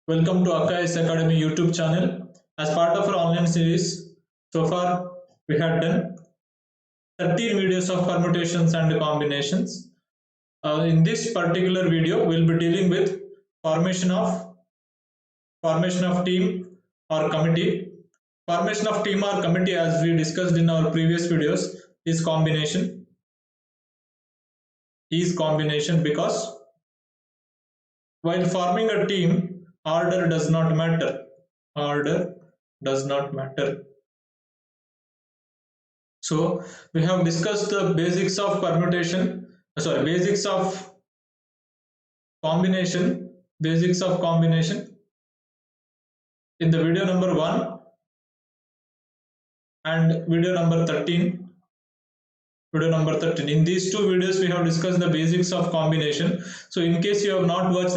Welcome to Akais Academy YouTube channel. As part of our online series, so far we have done 13 videos of permutations and combinations. In this particular video, we'll be dealing with formation of team or committee. Formation of team or committee, as we discussed in our previous videos, is combination. Because while forming a team, order does not matter. So we have discussed the basics of basics of combination in the video number 1 and video number 13. In these two videos we have discussed the basics of combination. So in case you have not watched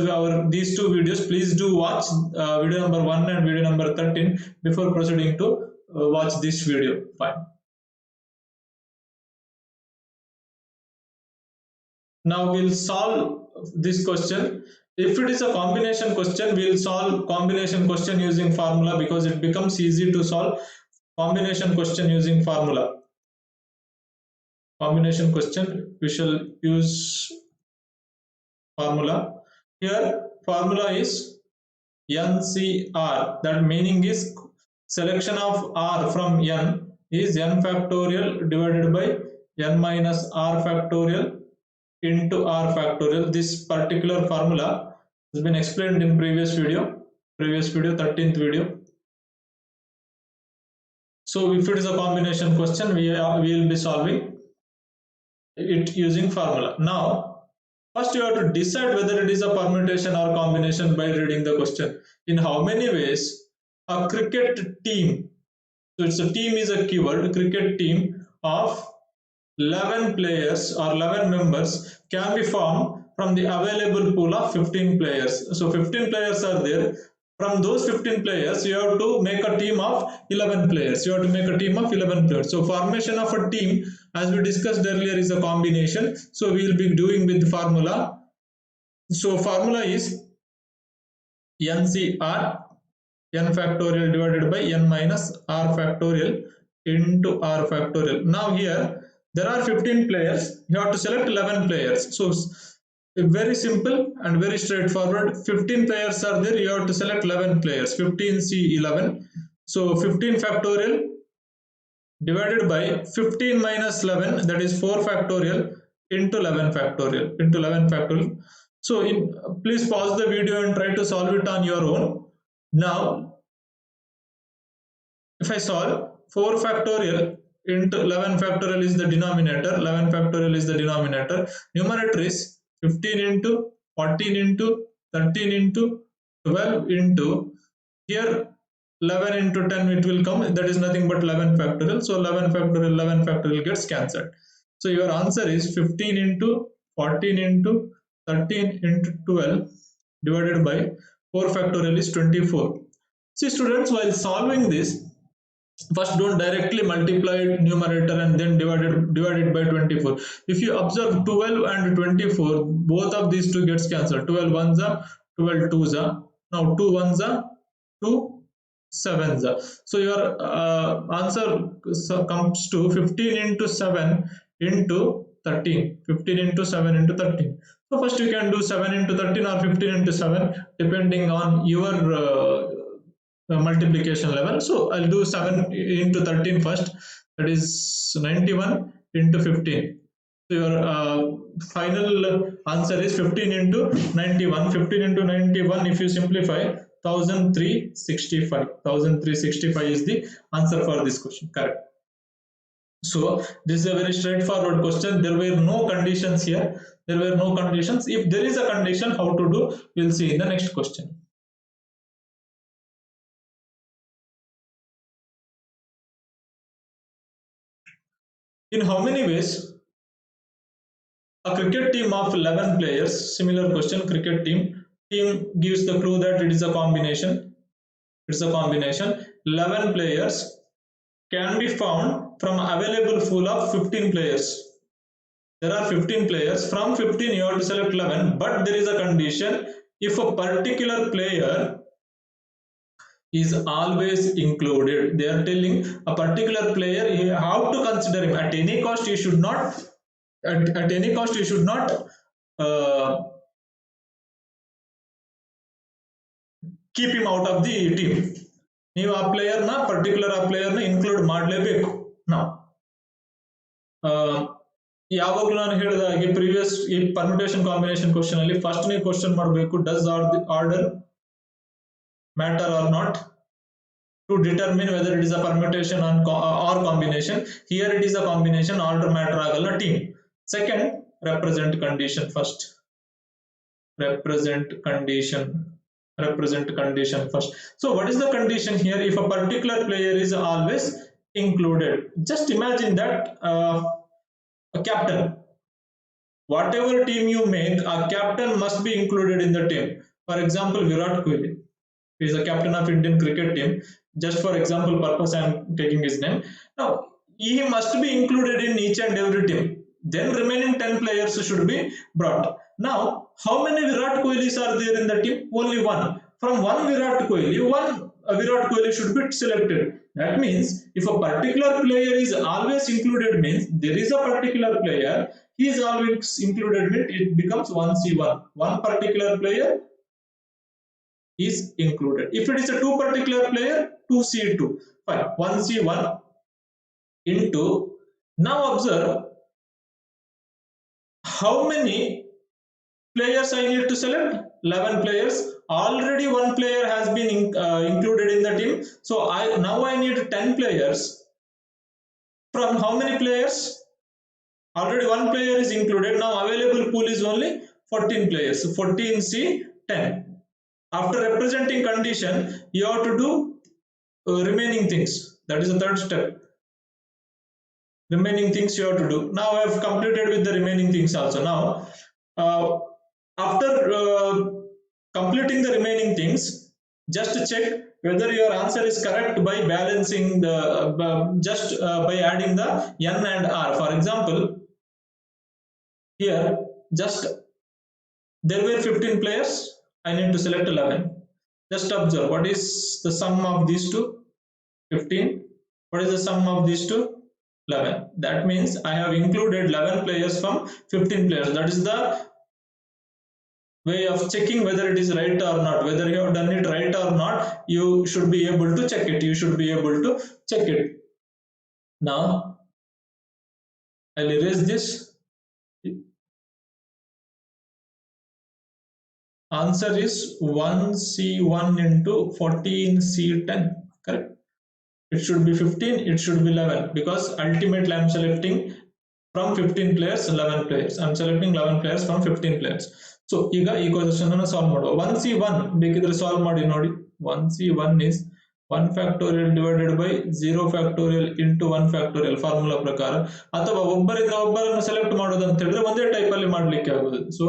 these two videos, please do watch video number 1 and video number 13 before proceeding to watch this video. Fine. Now we'll solve this question. If it is a combination question, we'll solve combination question using formula, because it becomes easy to solve combination question using formula. Combination question, we shall use formula. Here formula is NCR, that meaning is selection of R from N is N factorial divided by N minus R factorial into R factorial. This particular formula has been explained in previous video, 13th video. So if it is a combination question, we will be solving it using formula. Now first you have to decide whether it is a permutation or combination by reading the question. In how many ways a cricket team, so it's a team is a keyword, cricket team of 11 players or 11 members can be formed from the available pool of 15 players. So 15 players are there. From those 15 players, you have to make a team of 11 players. So formation of a team, as we discussed earlier, is a combination. So we will be doing with the formula. So formula is NCR, N factorial divided by N minus R factorial into R factorial. Now here there are 15 players, you have to select 11 players. So very simple and very straightforward. 15 players are there, you have to select 11 players, 15C 11. So 15 factorial divided by 15 minus 11, that is 4 factorial into 11 factorial. So please pause the video and try to solve it on your own. Now if I solve 4 factorial into 11 factorial is the denominator, numerator is 15 into 14 into 13 into 12 into, here 11 into 10 it will come, that is nothing but 11 factorial. So 11 factorial gets cancelled. So your answer is 15 into 14 into 13 into 12 divided by 4 factorial is 24. See students, while solving this, first don't directly multiply numerator and then divide it by 24. If you observe 12 and 24, both of these two gets cancelled. 12 ones are 12 twos are, now 2 ones are 2 sevens are. So your answer comes to 15 into 7 into 13. 15 into 7 into 13. So first you can do 7 into 13 or 15 into 7 depending on your multiplication level. So I'll do 7 into 13 first, that is 91 into 15. So your final answer is 15 into 91. 15 into 91, if you simplify, 1365. 1365 is the answer for this question. Correct. So this is a very straightforward question. There were no conditions here. If there is a condition, how to do, we'll see in the next question. In how many ways a cricket team of 11 players, similar question, cricket team gives the clue that it is a combination. 11 players can be found from available pool of 15 players. There are 15 players. From 15 you have to select 11, but there is a condition. If a particular player is always included. They are telling a particular player, you have to consider him at any cost. You should not at any cost you should not keep him out of the team. ನೀವು ಆ player ನ particular ಆ player ನ include ಮಾಡಲೇಬೇಕು. ನಾವು ಯಾವಾಗಲೂ ನಾನು ಹೇಳಿದ ಹಾಗೆ ಪ್ರೀವಿಯಸ್ ಈ ಪರ್ಮಿಟೇಷನ್ ಕಾಂಬಿನೇಷನ್ ಕ್ವಶನ್ ಅಲ್ಲಿ ಫಸ್ಟ್ ನೀವು ಕ್ವಶನ್ ಮಾಡಬೇಕು, does order matter or not to determine whether it is a permutation or combination. Here it is a combination, order matter agalla team. Second, represent condition first. Represent condition first. So what is the condition here? If a particular player is always included, just imagine that a captain, whatever team you make, a captain must be included in the team. For example, Virat Kohli is a captain of Indian cricket team. Just for example purpose, I am taking his name. Now he must be included in each and every team. Then remaining 10 players should be brought. Now how many Virat Kohlis are there in the team? Only one. From one Virat Kohli should be selected. That means if a particular player is always included, means there is a particular player, he is always included, means it becomes 1C1. One particular player is included. If it is a two particular player, 2C2. Fine. 1C1 into, now observe how many players I need to select. 11 players. Already one player has been included in the team. So now I need 10 players. From how many players? Already one player is included. Now available pool is only 14 players. So 14C10. After representing condition, you have to do remaining things. That is the third step. Remaining things you have to do. Now I have completed with the remaining things also. Now after completing the remaining things, just check whether your answer is correct by balancing the by adding the n and r. For example, here just there were 15 players. I need to select 11. Just observe what is the sum of these two? 15. What is the sum of these two? 11. That means I have included 11 players from 15 players. That is the way of checking whether it is right or not. Whether you have done it right or not, you should be able to check it. You should be able to check it. Now I'll erase this. Answer is 1C1 into 14C10. Correct. It should be 15. It should be 11 because ultimately I am selecting from 15 players 11 players. I am selecting 11 players from 15 players. So ಈಗ ಈ question ಅನ್ನು solve ಮಾಡುವ. 1C1 ಬೇಕಿದ್ರೆ solve ಮಾಡಿ ನೋಡಿ. 1C1 is 1 factorial divided by 0 factorial into 1 factorial formula ಪ್ರಕಾರ, ಅಥವಾ ಒಬ್ಬರಿಂದ ಒಬ್ಬರನ್ನು ಸೆಲೆಕ್ಟ್ ಮಾಡೋದು ಅಂತ ಹೇಳಿದ್ರೆ ಒಂದೇ ಟೈಪ್ ಅಲ್ಲಿ ಮಾಡ್ಲಿಕ್ಕೆ ಆಗುದು. So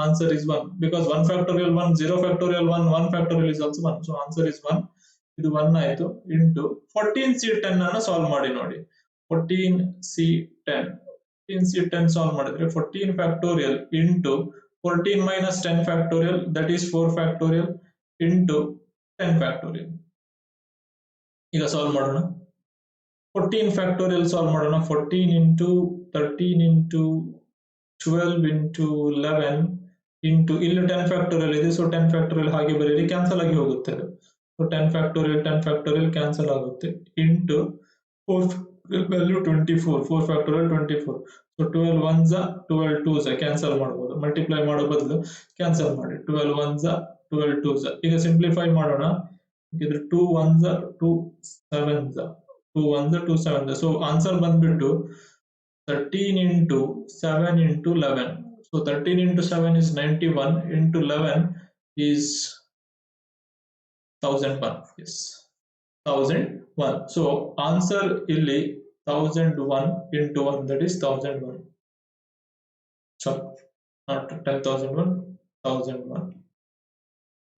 answer is 1 because 1 factorial 1, 0 factorial 1, 1 factorial is also 1. So answer is 1. ಇದು 1 ಆಯ್ತು. ಇಂಟು 14C10 ಅನ್ನು ಸಾಲ್ವ್ ಮಾಡಿ ನೋಡಿ. 14C10 ಸಾಲ್ವ್ ಮಾಡಿದ್ರೆ 14 factorial into 14 minus 10 factorial, that is 4 factorial into 10 factorial. ಈಗ ಸಾಲ್ವ್ ಮಾಡೋಣ. 14 factorial ಸಾಲ್ವ್ ಮಾಡೋಣ. 14 into 13 into 12 into 11 into ಇಲ್ಲಿ 10 factorial ಇದೆ. ಸೊ 10 factorial ಹಾಗೆ ಬರೀರಿ, ಕ್ಯಾನ್ಸಲ್ ಆಗಿ ಹೋಗುತ್ತೆ. ಸೊ 10 factorial ಕ್ಯಾನ್ಸಲ್ ಆಗುತ್ತೆ. Into 4 value 24, 4 factorial 24. So 12 1s 12 2s cancel ಮಾಡಬಹುದು. ಮಲ್ಟಿಪ್ಲೈ ಮಾಡೋ ಬದಲು ಕ್ಯಾನ್ಸಲ್ ಮಾಡಿ. 12 1s 12 2s. ಈಗ ಸಿಂಪ್ಲಿಫೈ ಮಾಡೋಣ. ಇದ್ರೆ 2 1s 2 7s 2 1s 2 7s. So answer ಬಂದ್ಬಿಟ್ಟು 13 into 7 into 11. So 13 into 7 is 91 into 11 is 1001. Yes, 1001. So answer illi 1001 into 1, that is 1001. So not 10,001, 1001.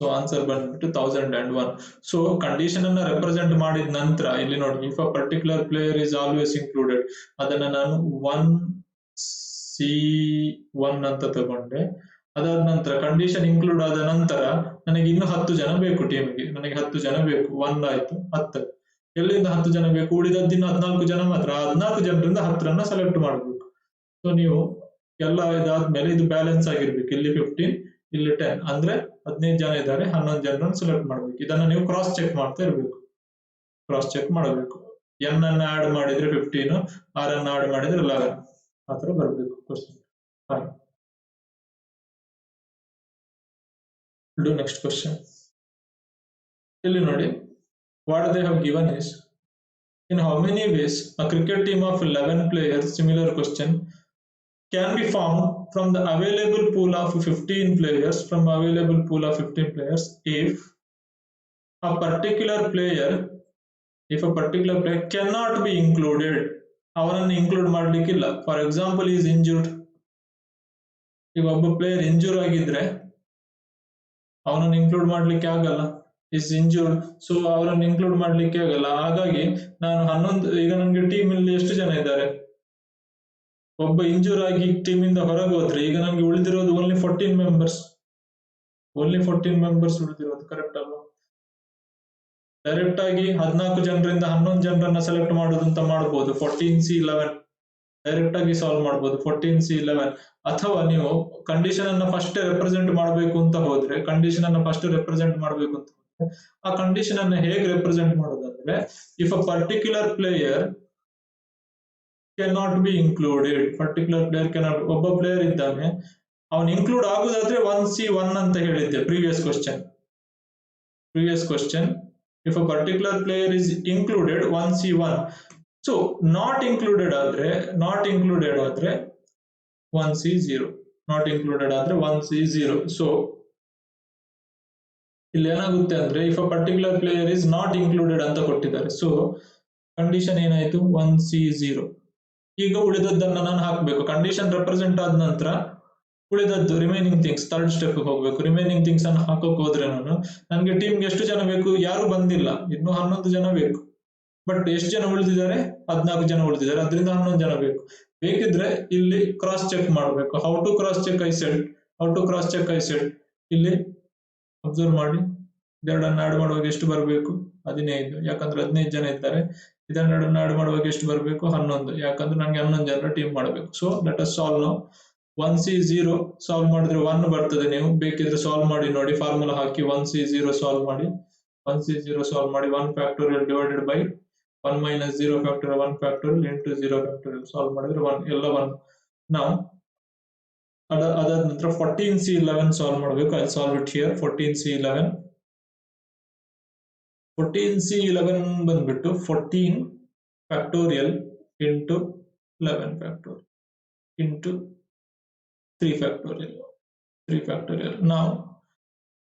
So answer ಬಂದ್ಬಿಟ್ಟು 1001. So condition ಅನ್ನ represent ಮಾಡಿದ ನಂತರ ಇಲ್ಲಿ ನೋಡಿ, if a particular player is always included, ಅದನ್ನ ನಾನು 1C1 ಅಂತ ತಗೊಂಡೆ. ಅದಾದ ನಂತರ ಕಂಡೀಷನ್ ಇನ್ಕ್ಲೂಡ್ ಆದ ನಂತರ ನನಗೆ ಇನ್ನು 10 ಜನ ಬೇಕು ಟೀಮಿಗೆ, ನನಗೆ 10 ಜನ ಬೇಕು, 1 ಆಯ್ತು 10, ಎಲ್ಲಿಂದ 10 ಜನ ಬೇಕು, ಉಳಿದದ್ದಿನ 14 ಜನ ಮಾತ್ರ, 14 ಜನರಿಂದ 10ರನ್ನ ಸೆಲೆಕ್ಟ್ ಮಾಡಬೇಕು. ಸೊ ನೀವು ಎಲ್ಲ ಇದಾದ್ಮೇಲೆ ಇದು ಬ್ಯಾಲೆನ್ಸ್ ಆಗಿರ್ಬೇಕು, ಇಲ್ಲಿ 15 ಇಲ್ಲಿ 10 ಅಂದ್ರೆ 15 ಜನ ಇದ್ದಾರೆ, 11 ಜನರನ್ನು ಸೆಲೆಕ್ಟ್ ಮಾಡಬೇಕು. ಇದನ್ನ ನೀವು ಕ್ರಾಸ್ ಚೆಕ್ ಮಾಡ್ತಾ ಇರಬೇಕು, ಕ್ರಾಸ್ ಚೆಕ್ ಮಾಡಬೇಕು. n ಅನ್ನ ಆಡ್ ಮಾಡಿದ್ರೆ 15, r ಅನ್ನ ಆಡ್ ಮಾಡಿದ್ರೆ 11 ಆತರ ಬರಬೇಕು question. Fine, do next question. ಇಲ್ಲಿ ನೋಡಿ, what they have given is, in how many ways a cricket team of 11 players, similar question, can be formed from the available pool of 15 players, from available pool of 15 players if a particular player cannot be included, ಅವನನ್ನು include ಮಾಡಲಿಕ್ಕಿಲ್ಲ. For example, he is injured. ಈಗ ಒಬ್ಬ player injure ಆಗಿದ್ರೆ ಅವನನ್ನು include ಮಾಡ್ಲಿಕ್ಕೆ ಆಗಲ್ಲ, is injured, so ಅವರನ್ನು include ಮಾಡ್ಲಿಕ್ಕೆ ಆಗಲ್ಲ. ಹಾಗಾಗಿ ನಾನು 11, ಈಗ ನನಗೆ ಟೀಮ್ ಅಲ್ಲಿ ಎಷ್ಟು ಜನ ಇದ್ದಾರೆ, ಒಬ್ಬ ಇಂಜೂರ್ ಆಗಿ ಟೀಮ್ ಇಂದ ಹೊರಗೆ ಹೋದ್ರೆ ಈಗ ನನಗೆ ಉಳಿದಿರೋದು ಓನ್ಲಿ 14 ಮೆಂಬರ್ಸ್, ಓನ್ಲಿ 14 ಮೆಂಬರ್ಸ್ ಉಳಿದಿರೋದು, ಕರೆಕ್ಟ್ ಅಲ್ವಾ? ಡೈರೆಕ್ಟ್ ಆಗಿ 14 ಜನರಿಂದ 11 ಜನರನ್ನ ಸೆಲೆಕ್ಟ್ ಮಾಡೋದು ಅಂತ ಮಾಡಬಹುದು, 14C11 ಡೈರೆಕ್ಟ್ ಆಗಿ ಸಾಲ್ವ್ ಮಾಡಬಹುದು 14C11. ಅಥವಾ ನೀವು ಕಂಡೀಷನ್ ಅನ್ನ ಫಸ್ಟ್ ರೆಪ್ರೆಸೆಂಟ್ ಮಾಡಬೇಕು ಅಂತ ಹೋದ್ರೆ, ಕಂಡೀಷನ್ ಅನ್ನ ಫಸ್ಟ್ ರೆಪ್ರೆಸೆಂಟ್ ಮಾಡಬೇಕು ಅಂತ ಹೋದ್ರೆ, ಆ ಕಂಡೀಷನ್ ಅನ್ನ ಹೇಗೆ ರೆಪ್ರೆಸೆಂಟ್ ಮಾಡೋದಂದ್ರೆ, if a particular player cannot be included, particular player cannot, ಒಬ್ಬ ಪ್ಲೇಯರ್ ಇದ್ದಾನೆ, ಅವನು ಇನ್ಕ್ಲೂಡ್ ಆಗುದಾದ್ರೆ 1C1 ಅಂತ ಹೇಳಿದ್ದೆ previous question. if a particular player is included 1C1, so not included ಆದ್ರೆ 1C0, not included ಆದ್ರೆ 1C0. so ಇಲ್ಲಿ ಏನಾಗುತ್ತೆ ಅಂದ್ರೆ, if a particular player is not included ಅಂತ ಕೊಟ್ಟಿದ್ದಾರೆ, so ಕಂಡೀಷನ್ ಏನಾಯ್ತು 1C0. ಈಗ ಉಳಿದದ್ದನ್ನ ನಾನು ಹಾಕಬೇಕು, ಕಂಡೀಷನ್ ರೆಪ್ರೆಸೆಂಟ್ ಆದ ನಂತರ ಉಳಿದದ್ದು ರಿಮೈನಿಂಗ್ ಥಿಂಗ್ಸ್ ಥರ್ಡ್ ಸ್ಟೆಪ್ ಹೋಗ್ಬೇಕು. ರಿಮೈನಿಂಗ್ ಥಿಂಗ್ಸ್ ಅನ್ನು ಹಾಕೋಕ್ ಹೋದ್ರೆ ನನಗೆ ಟೀಮ್ಗೆ ಎಷ್ಟು ಜನ ಬೇಕು, ಯಾರು ಬಂದಿಲ್ಲ, ಇನ್ನು 11 ಜನ ಬೇಕು, ಬಟ್ ಎಷ್ಟು ಜನ ಉಳಿದಿದ್ದಾರೆ, 14 ಜನ ಉಳಿದಿದ್ದಾರೆ, ಅದರಿಂದ 11 ಜನ ಬೇಕು. ಬೇಕಿದ್ರೆ ಇಲ್ಲಿ ಕ್ರಾಸ್ ಚೆಕ್ ಮಾಡಬೇಕು. How to cross check I said, ಇಲ್ಲಿ ಅಬ್ಸರ್ವ್ ಮಾಡಿ, ಇದೆರಡನ್ನು ಆಡ್ ಮಾಡುವಾಗ ಎಷ್ಟು ಬರಬೇಕು, 15, ಯಾಕಂದ್ರೆ 15 ಜನ ಇದ್ದಾರೆ. ಇದನ್ನೆರಡನ್ನು ಆಡ್ ಮಾಡುವಾಗ ಎಷ್ಟು ಬರಬೇಕು, 11, ಯಾಕಂದ್ರೆ ನನಗೆ 11 ಜನರ ಟೀಮ್ ಮಾಡಬೇಕು. So let us solve now. 1C0 solve ಮಾಡಿದ್ರೆ 1 ಬರ್ತದೆ, ನೀವು ಬೇಕಿದ್ರೆ ಸಾಲ್ವ್ ಮಾಡಿ ನೋಡಿ, ಫಾರ್ಮುಲಾ ಹಾಕಿ 1C0 ಸಾಲ್ವ್ ಮಾಡಿ. 1C0 ಸಾಲ್ವ್ ಮಾಡಿ 1 factorial divided by 1 minus 0 factorial 1 factorial into 0 factorial solve ಮಾಡಿದ್ರೆ 1 ಎಲ್ಲ 1. ನಾವು ಅದಾದ ನಂತರ 14C11 ಸಾಲ್ವ್ ಮಾಡಬೇಕು. I solve it here. 14C11 ಬಂದ್ಬಿಟ್ಟು 14 factorial into 11 factorial into 3 factorial. ನಾವು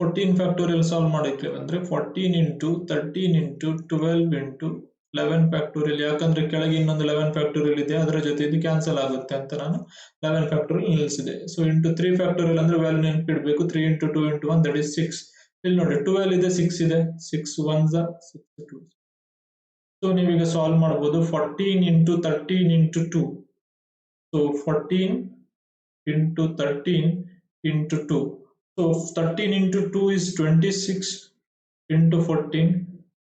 14 ಫ್ಯಾಕ್ಟೋರಿಯಲ್ ಸಾಲ್ವ್ ಮಾಡಿದ್ವಿ ಅಂದ್ರೆ 14 ಇಂಟು 13 ಇಂಟು 12 ಇಂಟು 11 ಫ್ಯಾಕ್ಟೋರಿಯಲ್, ಯಾಕಂದ್ರೆ ಕೆಳಗೆ ಇನ್ನೊಂದು 11 ಫ್ಯಾಕ್ಟೋರಿಯಲ್ ಇದೆ, ಅದರ ಜೊತೆ ಇದು ಕ್ಯಾನ್ಸಲ್ ಆಗುತ್ತೆ ಅಂತ ನಾನು 11 ಫ್ಯಾಕ್ಟೋರಿಯಲ್ ನಿಲ್ಲಿಸಿದೆ. ಸೊ ಇಂಟು 3 ಫ್ಯಾಕ್ಟೋರಿಯಲ್ ಅಂದ್ರೆ ವ್ಯಾಲ್ಯೂ ನೆನಪಿಡ್ಬೇಕು, 3 ಇಂಟು 2 ಇಂಟು 1 ದಟ್ ಇಸ್ 6. ಇಲ್ಲಿ ನೋಡಿ 12 ಇದೆ, 6 ಇದೆ, 6 1s 6 2. ಸೊ ನೀವೀಗ ಸಾಲ್ವ್ ಮಾಡಬಹುದು 14 into 13 into 2. So 14 into 13 into 2. So 13 into 2 is 26 into 14.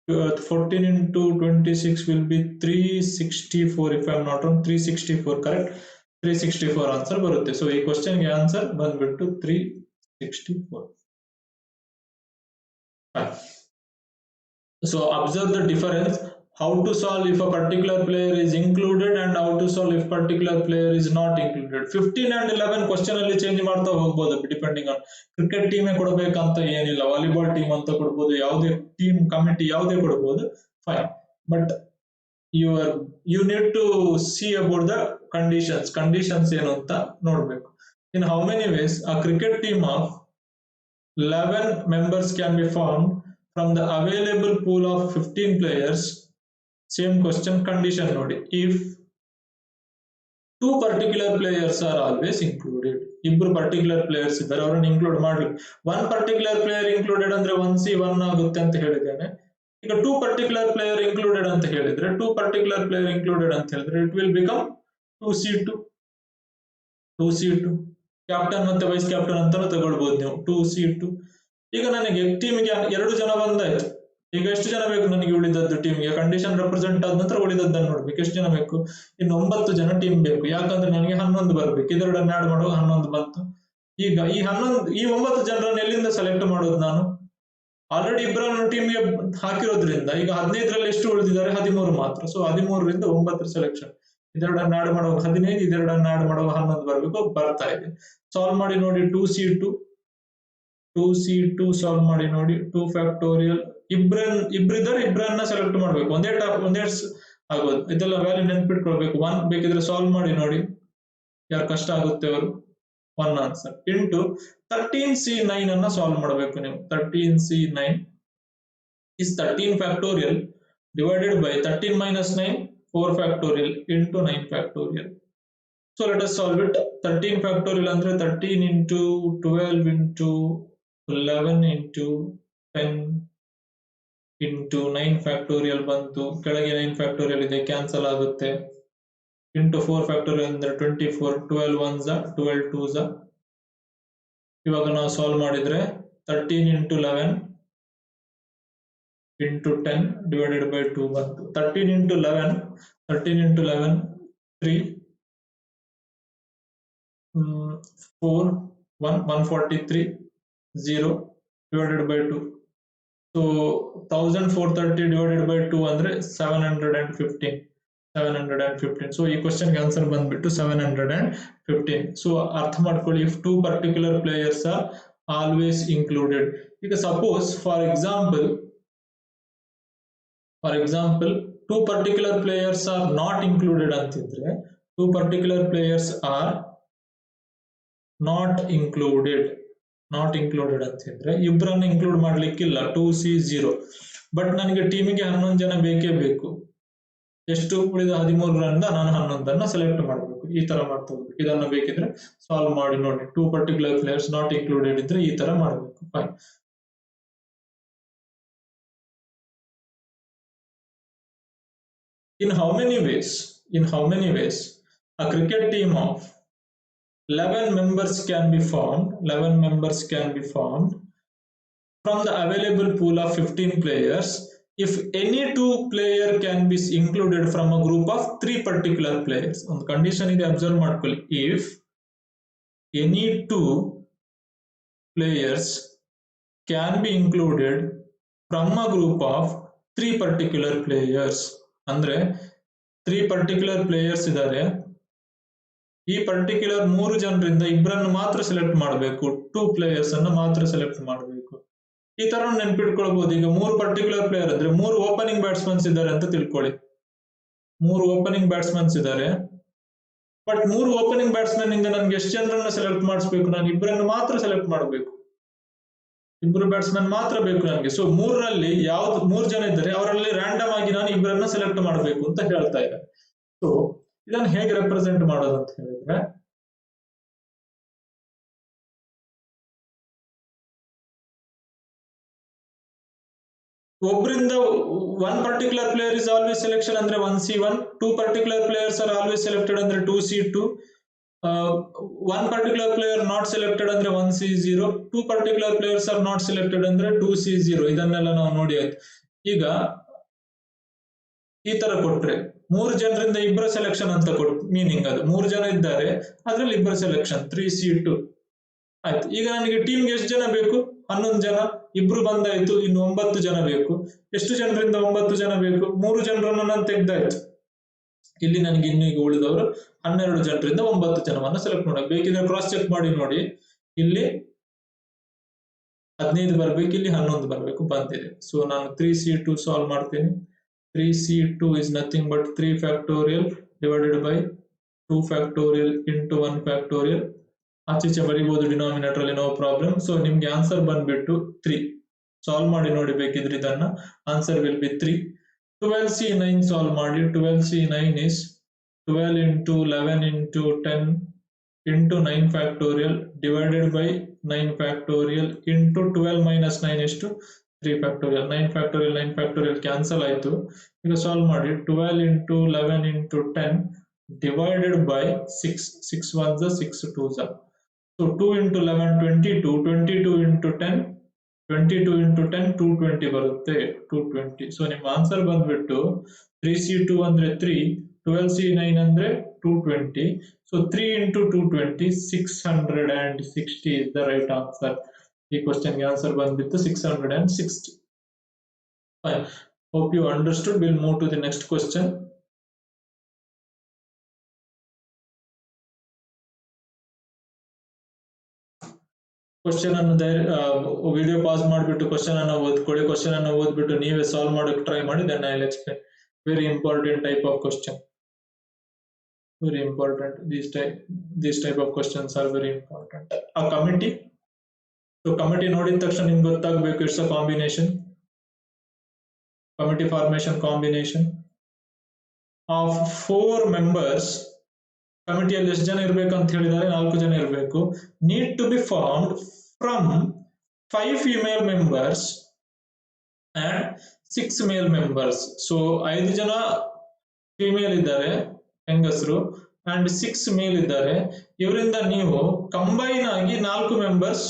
14 into 26 will be 364 if I am not wrong. 364, correct? 364 answer barutte. So ee question ge answer bandbittu 364. So observe the difference. How to solve if a particular player is included and how to solve if particular player is not included. 15 and 11 question ಅಲ್ಲಿ change ಮಾಡ್ತಾ ಹೋಗಬಹುದು depending on. Cricket ಟೀಮೇ ಕೊಡಬೇಕಂತ ಏನಿಲ್ಲ, volleyball team ಅಂತ ಕೊಡಬಹುದು, ಯಾವುದೇ team committee ಯಾವುದೇ ಕೊಡಬಹುದು, fine. But you need to see about the conditions ಏನು ಅಂತ ನೋಡ್ಬೇಕು. In how many ways a cricket team of 11 members can be formed from the available pool of 15 players. Same question, condition ನೋಡಿ, if 2 particular players are always included. ಇಬ್ರು particular players ಇದ್ದಾರೆ, ಅವರನ್ನು include ಮಾಡ್ಲಿಕ್ಕೆ 1 particular player included ಅಂದ್ರೆ 1C1 ಆಗುತ್ತೆ ಅಂತ ಹೇಳಿದ್ದೇನೆ. ಈಗ 2 ಪರ್ಟಿಕ್ಯುಲರ್ ಪ್ಲೇಯರ್ ಇನ್ಕ್ಲೂಡೆಡ್ ಅಂತ ಹೇಳಿದ್ರೆ 2 ಪರ್ಟಿಕ್ಯುಲರ್ ಪ್ಲೇಯರ್ ಇನ್ಕ್ಲೂಡೆಡ್ ಅಂತ ಹೇಳಿದ್ರೆ it will become 2C2. Captain ಮತ್ತೆ ವೈಸ್ ಕ್ಯಾಪ್ಟನ್ ಅಂತಾನು ತಗೊಳ್ಬಹುದು ನೀವು 2C2. ಈಗ ನನಗೆ ಟೀಮ್ಗೆ 2 ಜನ ಬಂದಾಯ್ತು. ಈಗ ಎಷ್ಟು ಜನ ಬೇಕು ನನಗೆ ಉಳಿದದ್ದು ಟೀಮ್ಗೆ? ಕಂಡೀಷನ್ ರೆಪ್ರೆಸೆಂಟ್ ಆದ ನಂತರ ಉಳಿದದ್ದನ್ನು ನೋಡ್ಬೇಕು. ಎಷ್ಟು ಜನ ಬೇಕು? ಇನ್ನು 9 ಜನ ಟೀಮ್ ಬೇಕು. ಯಾಕಂದ್ರೆ ನನಗೆ 11 ಬರ್ಬೇಕು. ಇದೆರಡನ್ನು ಆಡ್ ಮಾಡುವಾಗ 11 ಬಂತು. ಈಗ ಈ 9 ಜನರನ್ನು ಎಲ್ಲಿಂದ ಸೆಲೆಕ್ಟ್ ಮಾಡೋದು ನಾನು? ಆಲ್ರೆಡಿ ಇಬ್ಬರನ್ನು ಟೀಮ್ಗೆ ಹಾಕಿರೋದ್ರಿಂದ ಈಗ 15ರಲ್ಲಿ ಎಷ್ಟು ಉಳಿದಿದ್ದಾರೆ? 13 ಮಾತ್ರ. ಸೊ 13ರಿಂದ 9 ಸೆಲೆಕ್ಷನ್. ಇದೆರಡನ್ನು ಆಡ್ ಮಾಡುವಾಗ 15, ಇದೆರಡನ್ನು ಆಡ್ ಮಾಡುವಾಗ 11 ಬರ್ಬೇಕು. ಬರ್ತಾ ಇದೆ. ಸಾಲ್ವ್ ಮಾಡಿ ನೋಡಿ. 2C2 ಸಾಲ್ವ್ ಮಾಡಿ ನೋಡಿ. 2 ಫ್ಯಾಕ್ಟೋರಿಯಲ್ ಇಬ್ಬರಿದ್ದಾರೆ, ಇಬ್ಬರನ್ನ ಸೆಲೆಕ್ಟ್ ಮಾಡ್ಬೇಕು. ಒಂದೇ ಆಗೋದು. ಇದೆಲ್ಲ ವ್ಯಾಲ್ಯೂ ನೆನ್ಪಿಟ್ಕೊಳ್ಬೇಕು. 1 ಬೇಕಿದ್ರೆ ಸಾಲ್ವ್ ಮಾಡಿ ನೋಡಿ. ಯಾರು ಕಷ್ಟ ಆಗುತ್ತೆ ಅವರು 1 ಆನ್ಸರ್ ಇಂಟು 13C9 ಅನ್ನ ಸಾಲ್ವ್ ಮಾಡಬೇಕು ನೀವು. 13C9 is 13 factorial divided by 13 minus 9 4 factorial into 9 factorial. So let us solve it. 13 factorial ಅಂದ್ರೆ 13 into 12 into 11 into 10 into 9 factorial ಬಂತು. ಕೆಳಗೆ 9 factorial ಇದೆ, ಕ್ಯಾನ್ಸಲ್ ಆಗುತ್ತೆ. into 4 factorial ಅಂದ್ರೆ 24. 12 ones 12 twos. ಇವಾಗ ನಾವು ಸಾಲ್ವ್ ಮಾಡಿದ್ರೆ 13 into 11 into 10 divided by 2 ಬಂತು. 13 into 11 3 4 1 143 0 divided by 2. So 1430 divided by 2 ಅಂದ್ರೆ 715. So ಈ ಕ್ವೆಶ್ಚನ್ ಗೆ ಆನ್ಸರ್ ಬಂದ್ಬಿಟ್ಟು 715. ಸೊ ಅರ್ಥ ಮಾಡ್ಕೊಳ್ಳಿ. if two particular players are always included. ಈಗ suppose for example 2 particular players are not included ಅಂತಿದ್ರೆ 2 particular players are not included ಅಂತಿದ್ರೆ ಇಬ್ಬರನ್ನ ಇನ್ಕ್ಲೂಡ್ ಮಾಡ್ಲಿಕ್ಕಿಲ್ಲ. 2C0. ಬಟ್ ನನಗೆ ಟೀಮಿಗೆ 11 ಜನ ಬೇಕೇ ಬೇಕು. ಎಷ್ಟು ಉಳಿದ 13ರಿಂದ ನಾನು 11ಅನ್ನ ಸೆಲೆಕ್ಟ್ ಮಾಡಬೇಕು. ಈ ತರ ಮಾಡ್ತಾ ಹೋಗ್ಬೇಕು. ಇದನ್ನ ಬೇಕಿದ್ರೆ ಸಾಲ್ವ್ ಮಾಡಿ ನೋಡಿ. 2 particular players not included ಇದ್ರೆ ಈ ತರ ಮಾಡಬೇಕು. Fine. In how many ways a cricket team of 11 members can be formed from the available pool of 15 players if any 2 player can be included from a group of 3 particular players. ಒಂದು condition ಇದೆ, observe ಮಾಡ್ಕೊಳ್ಳಿ. if any 2 players can be included from a group of 3 particular players ಅಂದ್ರೆ 3 particular players ಇದ್ದಾರೆ. ಈ particular 3 ಜನರಿಂದ ಇಬ್ಬರನ್ನು ಮಾತ್ರ select ಮಾಡಬೇಕು. 2 players ಅನ್ನು ಮಾತ್ರ ಸೆಲೆಕ್ಟ್ ಮಾಡಬೇಕು. ಈ ತರ ನೆನ್ಪಿಟ್ಕೊಳ್ಬಹುದು. ಈಗ 3 ಪರ್ಟಿಕ್ಯುಲರ್ ಪ್ಲೇಯರ್ ಅಂದ್ರೆ 3 ಓಪನಿಂಗ್ ಬ್ಯಾಟ್ಸ್ಮನ್ಸ್ ಇದ್ದಾರೆ ಅಂತ ತಿಳ್ಕೊಳ್ಳಿ. 3 ಓಪನಿಂಗ್ ಬ್ಯಾಟ್ಸ್ಮನ್ಸ್ ಇದ್ದಾರೆ. ಬಟ್ 3 ಓಪನಿಂಗ್ ಬ್ಯಾಟ್ಸ್ಮನ್ ಇಂದ ನನಗೆ ಎಷ್ಟು ಜನರನ್ನ ಸೆಲೆಕ್ಟ್ ಮಾಡಿಸ್ಬೇಕು? ನಾನು ಇಬ್ಬರನ್ನು ಮಾತ್ರ ಸೆಲೆಕ್ಟ್ ಮಾಡಬೇಕು. ಇಬ್ಬರು ಬ್ಯಾಟ್ಸ್ಮನ್ ಮಾತ್ರ ಬೇಕು ನನಗೆ. ಸೊ 3ರಲ್ಲಿ ಯಾವ್ದು 3 ಜನ ಇದ್ದಾರೆ ಅವರಲ್ಲಿ ರ್ಯಾಂಡಮ್ ಆಗಿ ನಾನು ಇಬ್ಬರನ್ನ ಸೆಲೆಕ್ಟ್ ಮಾಡಬೇಕು ಅಂತ ಹೇಳ್ತಾ ಇದ್ದಾರೆ. ಸೊ ಇದನ್ನು ಹೇಗೆ ರೆಪ್ರೆಸೆಂಟ್ ಮಾಡೋದು ಅಂತ ಹೇಳಿದ್ರೆ ಒಬ್ಬರಿಂದ 1 particular player is always selection ಅಂದ್ರೆ 1C1. 2 particular players are always selected ಅಂದ್ರೆ 2C2. 1 particular player not selected ಅಂದ್ರೆ 1C0. 2 particular players are not selected ಅಂದ್ರೆ 2C0. ಇದನ್ನೆಲ್ಲ ನಾವು ನೋಡಿ ಆಯ್ತು. ಈಗ ಈ ತರ ಕೊಟ್ರೆ 3 ಜನರಿಂದ ಇಬ್ಬರ ಸೆಲೆಕ್ಷನ್ ಅಂತ ಮೀನಿಂಗ್ ಅದು 3 ಜನ ಇದ್ದಾರೆ, ಅದ್ರಲ್ಲಿ ಇಬ್ಬರ ಸೆಲೆಕ್ಷನ್ 3C2 ಆಯ್ತು. ಈಗ ನನಗೆ ಟೀಮ್ಗೆ ಎಷ್ಟು ಜನ ಬೇಕು? 11 ಜನ. ಇಬ್ರು ಬಂದಾಯ್ತು, ಇನ್ನು 9 ಜನ ಬೇಕು. ಎಷ್ಟು ಜನರಿಂದ 9 ಜನ ಬೇಕು? 3 ಜನರನ್ನು ನಾನು ತೆಗ್ದಾಯ್ತು. ಇಲ್ಲಿ ನನಗೆ ಇನ್ನು ಈಗ ಉಳಿದವರು 12 ಜನರಿಂದ 9 ಜನವನ್ನ ಸೆಲೆಕ್ಟ್ ಮಾಡಬೇಕು. ಬೇಕಿದ್ರೆ ಕ್ರಾಸ್ ಚೆಕ್ ಮಾಡಿ ನೋಡಿ. ಇಲ್ಲಿ 15 ಬರ್ಬೇಕು, ಇಲ್ಲಿ 11 ಬರ್ಬೇಕು, ಬಂದಿದೆ. ಸೊ ನಾನು 3C2 ಸಾಲ್ವ್ ಮಾಡ್ತೀನಿ. 3C2 is nothing but 3 factorial divided by 2 factorial into 1 factorial. ಆಚೀಚೆ ಬರೀಬಹುದು denominator ಅಲ್ಲಿ, ನೋ ಪ್ರಾಬ್ಲಮ್. ಸೊ ನಿಮ್ಗೆ ಆನ್ಸರ್ ಬಂದ್ಬಿಟ್ಟು 3. ಸಾಲ್ವ್ ಮಾಡಿ ನೋಡಿ ಬೇಕಿದ್ರೆ ಇದನ್ನ. Answer will be 3. 12C9 solve ಮಾಡಿ. 12C9 is 12 into 11 into 10 into 9 factorial divided by 9 factorial into 12 minus 9 ಎಷ್ಟು? 3 factorial. 9 factorial cancel ಆಯ್ತು. ಈಗ ಸಾಲ್ವ್ ಮಾಡಿ. 12 into 11 into 10 divided by 6. 6 ones 6 twos. So 2 into 11 22, 22 into 10 22 into 10 220 ಬರುತ್ತೆ 220. ಸೊ ನಿಮ್ಮ answer ಬಂದ್ಬಿಟ್ಟು 3C2 ಅಂದ್ರೆ 3, 12C9 ಅಂದ್ರೆ 220. So 3 into 220 660 is the right answer. ಈ ಕ್ವಶನ್ಗೆ ಆನ್ಸರ್ ಬಂದ್ಬಿಟ್ಟು 660. Fine. Hope you understood. We'll move to the next question. Question ಅನ್ನು video pause ಮಾಡಿಬಿಟ್ಟು ಕ್ವಶನ್ ಅನ್ನು ಓದ್ಕೊಳ್ಳಿ. ಕ್ವಶನ್ ಅನ್ನು ಓದ್ಬಿಟ್ಟು ನೀವೇ ಸಾಲ್ವ್ ಮಾಡೋಕೆ ಟ್ರೈ ಮಾಡಿ. Then I will explain. Very important type of question. Very important. These type of questions are very important. A committee. So committee ನೋಡಿದ ತಕ್ಷಣ ನಿಮ್ಗೆ ಗೊತ್ತಾಗಬೇಕು it's a combination. Committee formation combination of 4 members. ಕಮಿಟಿಯಲ್ಲಿ ಎಷ್ಟು ಜನ ಇರಬೇಕು ಅಂತ ಹೇಳಿದರೆ 4 ಜನ ಇರಬೇಕು. Need to be formed from 5 female members and 6 male members. So 5 ಜನ ಫಿಮೇಲ್ ಇದ್ದಾರೆ ಹೆಂಗಸರು ಅಂಡ್ 6 ಮೇಲ್ ಇದ್ದಾರೆ. ಇವರಿಂದ ನೀವು ಕಂಬೈನ್ ಆಗಿ 4 ಮೆಂಬರ್ಸ್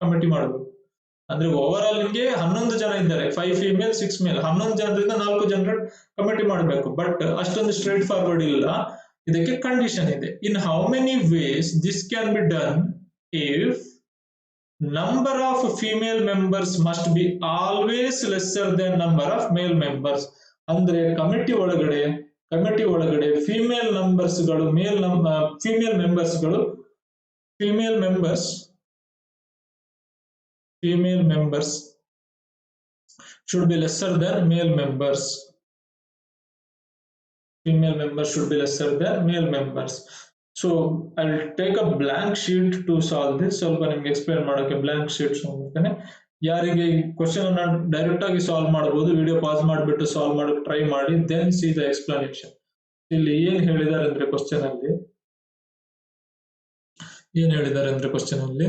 ಕಮಿಟಿ ಮಾಡಬೇಕು. ಅಂದ್ರೆ ಓವರ್ ಆಲ್ ನಿಮಗೆ 11 ಜನ ಇದ್ದಾರೆ, 5 ಫಿಮೇಲ್ 6 ಮೇಲ್, 11 ಜನರಿಂದ 4 ಜನರ ಕಮಿಟಿ ಮಾಡಬೇಕು. ಬಟ್ ಅಷ್ಟೊಂದು ಸ್ಟ್ರೇಟ್ ಫಾರ್ವರ್ಡ್ ಇಲ್ಲ, ಇದಕ್ಕೆ ಕಂಡೀಷನ್ ಇದೆ. In how many ways this can be done if number of female members must be always lesser than number of male members. ಅಂದ್ರೆ ಕಮಿಟಿ ಒಳಗಡೆ ಫಿಮೇಲ್ ನಂಬರ್ಸ್ಗಳು female members should be lesser than male members. Female members should be lesser than male members. So I'll take a blank sheet to solve this. ಸ್ವಲ್ಪ ನಿಮಗೆ explain ಮಾಡೋಕೆ blank sheet ಹೋಗ್ತೇನೆ. ಯಾರಿಗೆ ಈ question ಅನ್ನ direct ಆಗಿ solve ಮಾಡಬಹುದು, video pause ಮಾಡಿಬಿಟ್ಟು ಸಾಲ್ವ್ ಮಾಡೋಕೆ ಟ್ರೈ ಮಾಡಿ, ದೆನ್ ಸಿ ದ ಎಕ್ಸ್ಪ್ಲನೇಷನ್. ಇಲ್ಲಿ ಏನ್ ಹೇಳಿದ್ದಾರೆ ಅಂದ್ರೆ ಕ್ವಶನ್ ಅಲ್ಲಿ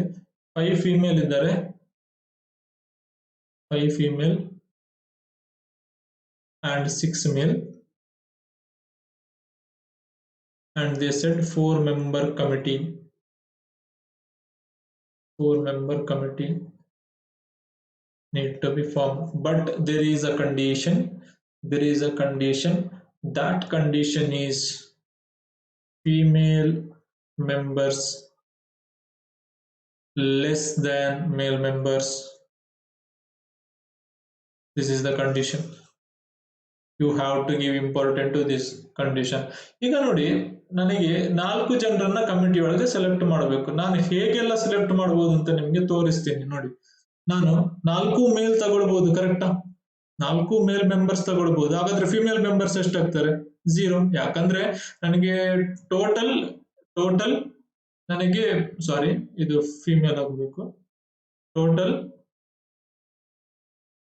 5 ಫಿಮೇಲ್ ಇದ್ದಾರೆ, 5 female and 6 male, and they said 4-member committee need to be formed. But there is a condition. That condition is female members less than male members. This is the condition. You have to give importance to this condition. ಈಗ ನೋಡಿ, ನನಗೆ 4 ಜನರನ್ನ committee ಒಳಗೆ select ಮಾಡಬೇಕು. ನಾನು ಹೇಗೆಲ್ಲ select ಮಾಡಬಹುದು ಅಂತ ನಿಮಗೆ ತೋರಿಸ್ತೀನಿ ನೋಡಿ. ನಾನು 4 ಮೇಲ್ ತಗೊಳ್ಬಹುದು, ಕರೆಕ್ಟಾ? 4 ಮೇಲ್ ಮೆಂಬರ್ಸ್ ತಗೊಳ್ಬಹುದು. ಹಾಗಾದ್ರೆ ಫಿಮೇಲ್ ಮೆಂಬರ್ಸ್ ಎಷ್ಟಾಗ್ತಾರೆ? 0. ಯಾಕಂದ್ರೆ ನನಗೆ ಟೋಟಲ್ ನನಗೆ ಇದು ಫಿಮೇಲ್ ಆಗಬೇಕು. ಟೋಟಲ್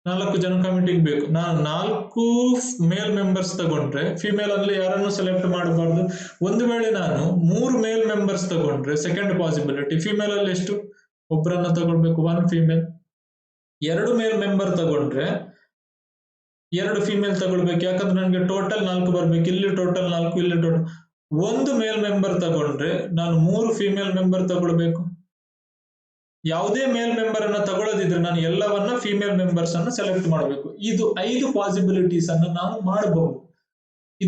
4 ಜನ ಕಮಿಟಿಗೆ ಬೇಕು. ನಾನು 4 ಮೇಲ್ ಮೆಂಬರ್ಸ್ ತಗೊಂಡ್ರೆ ಫಿಮೇಲ್ ಅಲ್ಲಿ ಯಾರನ್ನು ಸೆಲೆಕ್ಟ್ ಮಾಡಬಾರ್ದು. ಒಂದು ವೇಳೆ ನಾನು 3 ಮೇಲ್ ಮೆಂಬರ್ಸ್ ತಗೊಂಡ್ರೆ ಸೆಕೆಂಡ್ ಪಾಸಿಬಿಲಿಟಿ, ಫಿಮೇಲ್ ಅಲ್ಲಿ ಎಷ್ಟು? ಒಬ್ಬರನ್ನ ತಗೊಳ್ಬೇಕು, 1 ಫಿಮೇಲ್. 2 ಮೇಲ್ ಮೆಂಬರ್ ತಗೊಂಡ್ರೆ 2 ಫಿಮೇಲ್ ತಗೊಳ್ಬೇಕು, ಯಾಕಂದ್ರೆ ನನಗೆ ಟೋಟಲ್ 4 ಬರ್ಬೇಕು. ಇಲ್ಲಿ ಟೋಟಲ್ 4, ಇಲ್ಲಿ ಟೋಟಲ್ 1 ಮೇಲ್ ಮೆಂಬರ್ ತಗೊಂಡ್ರೆ ನಾನು 3 ಫಿಮೇಲ್ ಮೆಂಬರ್ ತಗೊಳ್ಬೇಕು. ಯಾವುದೇ ಮೇಲ್ ಮೆಂಬರ್ ಅನ್ನ ತಗೊಳ್ಳೋದಿದ್ರೆ ನಾನು ಎಲ್ಲವನ್ನ ಫಿಮೇಲ್ ಮೆಂಬರ್ಸ್ ಅನ್ನು ಸೆಲೆಕ್ಟ್ ಮಾಡಬೇಕು. ಇದು 5 ಪಾಸಿಬಿಲಿಟೀಸ್ ಅನ್ನು ನಾನು ಮಾಡಬಹುದು. ಈ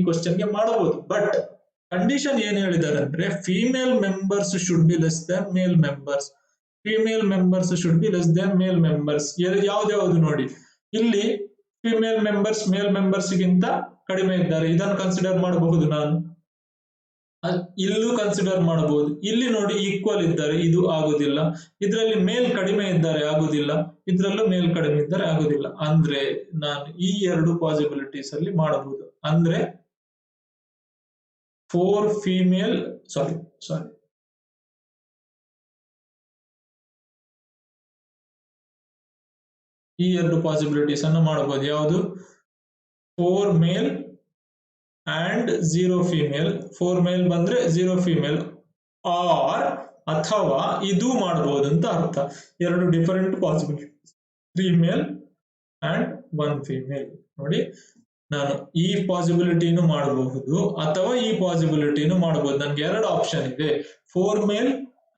ಕ್ವಶನ್ ಗೆ ಮಾಡಬಹುದು. ಬಟ್ ಕಂಡೀಷನ್ ಏನ್ ಹೇಳಿದ್ದಾರೆ ಅಂದ್ರೆ female members should be less than male members. ಯಾವ್ದು ನೋಡಿ, ಇಲ್ಲಿ ಫಿಮೇಲ್ ಮೆಂಬರ್ಸ್ ಮೇಲ್ ಮೆಂಬರ್ಸ್ ಗಿಂತ ಕಡಿಮೆ ಇದ್ದಾರೆ, ಇದನ್ನು ಕನ್ಸಿಡರ್ ಮಾಡಬಹುದು. ನಾನು ಇಲ್ಲೂ ಕನ್ಸಿಡರ್ ಮಾಡಬಹುದು. ಇಲ್ಲಿ ನೋಡಿ ಈಕ್ವಲ್ ಇದ್ದಾರೆ, ಇದು ಆಗುದಿಲ್ಲ. ಇದರಲ್ಲಿ ಮೇಲ್ ಕಡಿಮೆ ಇದ್ದಾರೆ, ಆಗುದಿಲ್ಲ. ಇದ್ರಲ್ಲೂ ಮೇಲ್ ಕಡಿಮೆ ಇದ್ದಾರೆ, ಆಗುದಿಲ್ಲ. ಅಂದ್ರೆ ನಾನು ಈ 2 ಪಾಸಿಬಿಲಿಟೀಸ್ ಅಲ್ಲಿ ಮಾಡಬಹುದು. ಅಂದ್ರೆ 4 ಫಿಮೇಲ್ ಈ 2 ಪಾಸಿಬಿಲಿಟೀಸ್ ಅನ್ನು ಮಾಡಬಹುದು. ಯಾವುದು? 4 ಮೇಲ್ and 0 ಫಿಮೇಲ್. 4 ಮೇಲ್ ಬಂದ್ರೆ 0 ಫಿಮೇಲ್, ಆರ್ ಅಥವಾ ಇದು ಮಾಡಬಹುದು ಅಂತ ಅರ್ಥ. 2 different possibility, 3 male and 1 female. ನೋಡಿ, ನಾನು ಈ ಪಾಸಿಬಿಲಿಟಿನೂ ಮಾಡಬಹುದು ಅಥವಾ ಈ ಪಾಸಿಬಿಲಿಟಿನೂ ಮಾಡಬಹುದು. ನನಗೆ ಎರಡು ಆಪ್ಷನ್ ಇದೆ, 4 male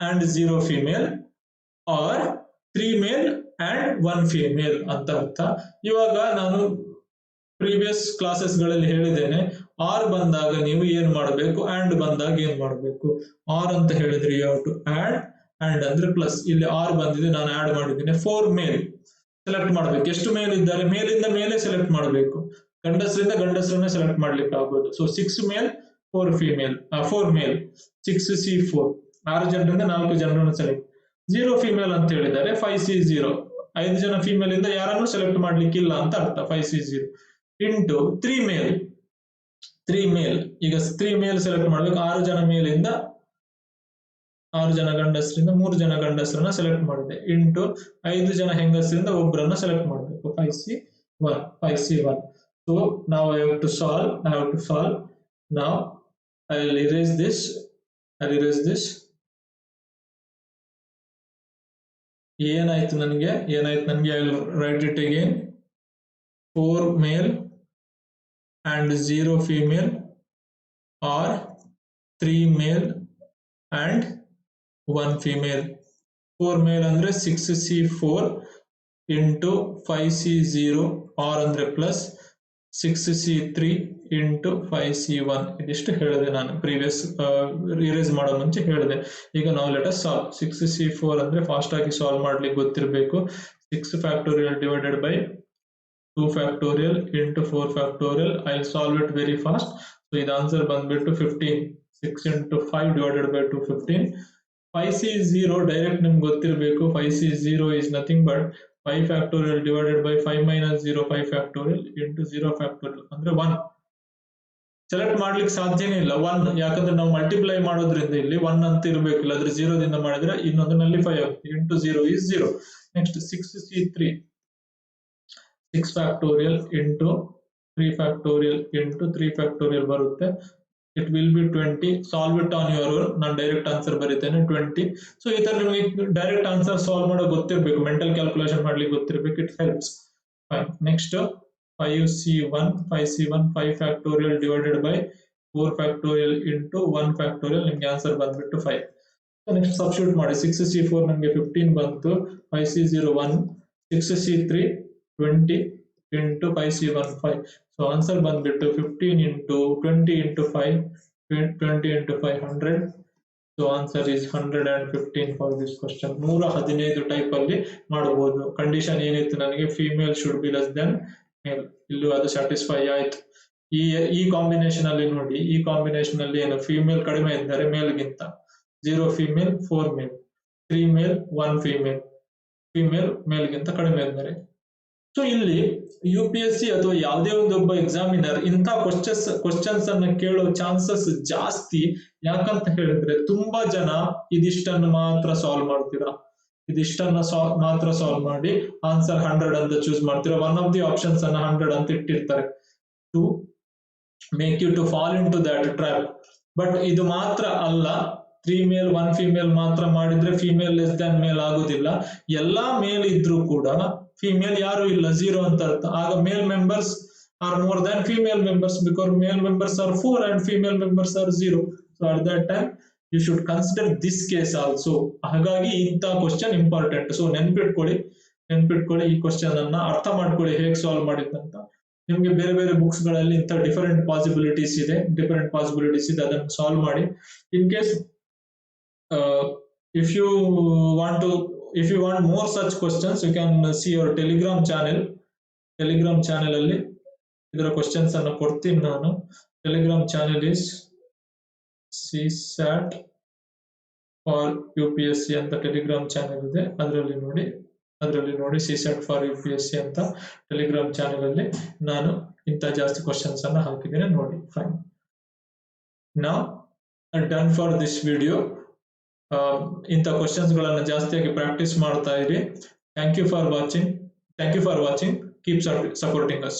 and 0 female or 3 male and 1 female ಅಂತ ಅರ್ಥ. ಇವಾಗ ನಾನು ಪ್ರೀವಿಯಸ್ ಕ್ಲಾಸಸ್ ಗಳಲ್ಲಿ ಹೇಳಿದ್ದೇನೆ, ಆರ್ ಬಂದಾಗ ನೀವು ಏನ್ ಮಾಡಬೇಕು, ಅಂಡ್ ಬಂದಾಗ ಏನ್ ಮಾಡಬೇಕು. ಆರ್ ಅಂತ ಹೇಳಿದ್ರೆ you have to add, and ಅಂದ್ರೆ ಪ್ಲಸ್. ಇಲ್ಲಿ ಆರ್ ಬಂದಿದೆ, ನಾನು ಆಡ್ ಮಾಡಿದ್ದೀನಿ. 4 ಮೇಲ್ ಸೆಲೆಕ್ಟ್ ಮಾಡಬೇಕು. ಎಷ್ಟು ಮೇಲ್ ಇದ್ದಾರೆ, ಮೇಲಿಂದ ಮೇಲೆ ಸೆಲೆಕ್ಟ್ ಮಾಡಬೇಕು. ಗಂಡಸರಿಂದ ಗಂಡಸರನ್ನ ಸೆಲೆಕ್ಟ್ ಮಾಡ್ಲಿಕ್ಕೆ ಆಗ್ಬೋದು. ಸೊ 6 ಮೇಲ್ 4 ಫಿಮೇಲ್, 4 ಮೇಲ್ 6C4, 6 ಜನರಿಂದ 4 ಜನರನ್ನು ಸೆಲೆಕ್ಟ್. 0 ಫಿಮೇಲ್ ಅಂತ ಹೇಳಿದ್ದಾರೆ, 5C0, 5 ಜನ ಫಿಮೇಲ್ ಇಂದ ಯಾರನ್ನು ಸೆಲೆಕ್ಟ್ ಮಾಡ್ಲಿಕ್ಕಿಲ್ಲ ಅಂತ ಅರ್ಥ. 5C0 ಇಂಟು 3 ಮೇಲ್, 3 ಮೇಲ್, ಈಗ 3 ಮೇಲ್ ಸೆಲೆಕ್ಟ್ ಮಾಡ್ಬೇಕು. 6 ಜನ ಮೇಲಿಂದ 6 ಜನ ಗಂಡಸರಿಂದ 3 ಜನ ಗಂಡಸರನ್ನ ಸೆಲೆಕ್ಟ್ ಮಾಡಿದೆ, ಇಂಟು 5 ಜನ ಹೆಂಗಸರಿಂದ ಒಬ್ಬರನ್ನ ಸೆಲೆಕ್ಟ್ ಮಾಡಬೇಕು. 5C1. So now I have to solve. Now I'll erase this. ಏನಾಯ್ತು ನನಗೆ, I will write it again. 4 male and 0 female or 3 male and 1 female. 4 male ಅಂದ್ರೆ 6C4 into 5C0 or ಅಂದ್ರೆ plus 6C3 into 5C1. ಇದಿಷ್ಟು ಹೇಳಿದೆ ನಾನು previous erase ಮಾಡೋ ಮುಂಚೆ ಹೇಳಿದೆ. ಈಗ ನಾವು ಲೆಟ್ ಅಸ್ ಸಾಲ್ವ್. 6C4 ಅಂದ್ರೆ ಫಾಸ್ಟ್ ಆಗಿ ಸಾಲ್ವ್ ಮಾಡ್ಲಿಕ್ಕೆ ಗೊತ್ತಿರಬೇಕು. 6 factorial divided by 2 factorial into 4 factorial. I'll solve it very fast. So ಇದು ಆನ್ಸರ್ ಬಂದ್ಬಿಟ್ಟು 15. 6 into 5 divided by 2, 15. 5C0 direct ನಿಮ್ಗೆ ಗೊತ್ತಿರಬೇಕು. 5C0 is nothing but 5 factorial divided by 5 minus 0, 5 factorial into 0 factorial ಅಂದ್ರೆ 1. Select ಮಾಡ್ಲಿಕ್ಕೆ ಸಾಧ್ಯನೇ ಇಲ್ಲ 1, ಯಾಕಂದ್ರೆ ನಾವು ಮಲ್ಟಿಪ್ಲೈ ಮಾಡೋದ್ರಿಂದ ಇಲ್ಲಿ 1 ಅಂತ ಇರಬೇಕು, ಇಲ್ಲಾಂದ್ರೆ 0 ದಿಂದ ಮಾಡಿದ್ರೆ ಇನ್ನೊಂದು ನಲ್ಲಿಫೈ ಆಗುತ್ತೆ. into 0 is 0. Next 6C3, 6 factorial into 3 factorial into 3 factorial ಬರುತ್ತೆ. It will be 20. Solve it on your own. ನಾನು ಡೈರೆಕ್ಟ್ ಆನ್ಸರ್ ಬರೀತೇನೆ 20. ಸೊ ಈ ತರ ನಿಮಗೆ ಡೈರೆಕ್ಟ್ ಆನ್ಸರ್ ಸಾಲ್ವ್ ಮಾಡೋ ಗೊತ್ತಿರಬೇಕು, ಮೆಂಟಲ್ ಕ್ಯಾಲ್ಕುಲೇಷನ್ ಮಾಡ್ಲಿಕ್ಕೆ ಗೊತ್ತಿರಬೇಕು. It helps. Fine. Next 5C1, 5 factorial divided by 4 factorial into 1 factorial. ನಿಮ್ಗೆ ಆನ್ಸರ್ ಬಂದ್ಬಿಟ್ಟು 5. ನೆಕ್ಸ್ಟ್ ಸಬ್ಸ್ಟಿಟ್ಯೂಟ್ ಮಾಡಿ. 6C4 ನಮಗೆ 15 ಬಂತು, 5C0 1, 6C3 20 into 5C1 5. So answer ಬಂದ್ಬಿಟ್ಟು 15 into 20 into 5, 20 into 5 100. So answer is 115 for this question. 115 type ಅಲ್ಲಿ ಮಾಡಬಹುದು. Condition ಏನಿತ್ತು ನನಗೆ, female should be less than male. ಇಲ್ಲೂ ಅದು ಸ್ಯಾಟಿಸ್ಫೈ ಆಯ್ತು. ಈ ಕಾಂಬಿನೇಷನ್ ಅಲ್ಲಿ ನೋಡಿ, ಈ ಕಾಂಬಿನೇಷನ್ ಅಲ್ಲಿ ಏನು, ಫಿಮೇಲ್ ಕಡಿಮೆ ಇದ್ದಾರೆ ಮೇಲ್ಗಿಂತ. 0 ಫಿಮೇಲ್ 4 ಮೇಲ್, 3 ಮೇಲ್ 1 ಫಿಮೇಲ್, ಫಿಮೇಲ್ ಮೇಲ್ಗಿಂತ ಕಡಿಮೆ ಇದ್ದಾರೆ. ಸೊ ಇಲ್ಲಿ UPSC ಅಥವಾ ಯಾವುದೇ ಒಂದೊಬ್ಬ ಎಕ್ಸಾಮಿನರ್ ಇಂಥ ಕ್ವಶನ್ಸ್ ಅನ್ನ ಕೇಳೋ ಚಾನ್ಸಸ್ ಜಾಸ್ತಿ. ಯಾಕಂತ ಹೇಳಿದ್ರೆ ತುಂಬಾ ಜನ ಇದಿಷ್ಟನ್ನು ಮಾತ್ರ ಸಾಲ್ವ್ ಮಾಡ್ತೀರಾ, ಇದಿಷ್ಟನ್ನ ಮಾತ್ರ ಸಾಲ್ವ್ ಮಾಡಿ ಆನ್ಸರ್ 100 ಅಂತ ಚೂಸ್ ಮಾಡ್ತೀರಾ. ಒನ್ ಆಫ್ ದಿ ಆಪ್ಷನ್ಸ್ ಅನ್ನ 100 ಅಂತ ಇಟ್ಟಿರ್ತಾರೆ to make you to fall into that trap. But ಇದು ಮಾತ್ರ ಅಲ್ಲ, 3 ಮೇಲ್ 1 ಫಿಮೇಲ್ ಮಾತ್ರ ಮಾಡಿದ್ರೆ ಫಿಮೇಲ್ ಲೆಸ್ ದನ್ ಮೇಲ್ ಆಗುದಿಲ್ಲ. ಎಲ್ಲಾ ಮೇಲ್ ಇದ್ರೂ ಕೂಡ ಫಿಮೇಲ್ ಯಾರು ಇಲ್ಲ, 0 ಅಂತ ಅರ್ಥ. ಆಗ male members are more than female members, because male members are 4 and female members are 0. So at that time you should consider this case also. ಹಾಗಾಗಿ ಇಂಥ ಕ್ವಶನ್ ಇಂಪಾರ್ಟೆಂಟ್. ಸೊ ನೆನ್ಪಿಟ್ಕೊಳ್ಳಿ, ಈ ಕ್ವಶನ್ ಅನ್ನ ಅರ್ಥ ಮಾಡ್ಕೊಳ್ಳಿ ಹೇಗೆ ಸಾಲ್ವ್ ಮಾಡಿದ್ದಂತ. ನಿಮ್ಗೆ ಬೇರೆ ಬೇರೆ ಬುಕ್ಸ್ ಗಳಲ್ಲಿ ಇಂಥ ಡಿಫರೆಂಟ್ ಪಾಸಿಬಿಲಿಟೀಸ್ ಇದೆ, ಅದನ್ನು ಸಾಲ್ವ್ ಮಾಡಿ. In case if you want more such questions, you can see our telegram channel ಅಲ್ಲಿ ಇದರ ಕ್ವಶನ್ಸ್ ಅನ್ನು ಕೊಡ್ತೀನಿ ನಾನು. Telegram channel is CSAT for UPSC ಅಂತ ಟೆಲಿಗ್ರಾಮ್ ಚಾನೆಲ್ ಇದೆ. ಅದರಲ್ಲಿ ನೋಡಿ CSAT for UPSC ಅಂತ ಟೆಲಿಗ್ರಾಮ್ ಚಾನೆಲ್ ಅಲ್ಲಿ ನಾನು ಇಂಥ ಜಾಸ್ತಿ ಕ್ವಶನ್ಸ್ ಅನ್ನು ಹಾಕಿದ್ದೇನೆ, ನೋಡಿ. Fine. Now done for this video. ಇಂಥ ಕ್ವಶನ್ಸ್ ಗಳನ್ನ ಜಾಸ್ತಿಯಾಗಿ ಪ್ರಾಕ್ಟೀಸ್ ಮಾಡ್ತಾ ಇರಿ. Thank you for watching. Keep supporting us.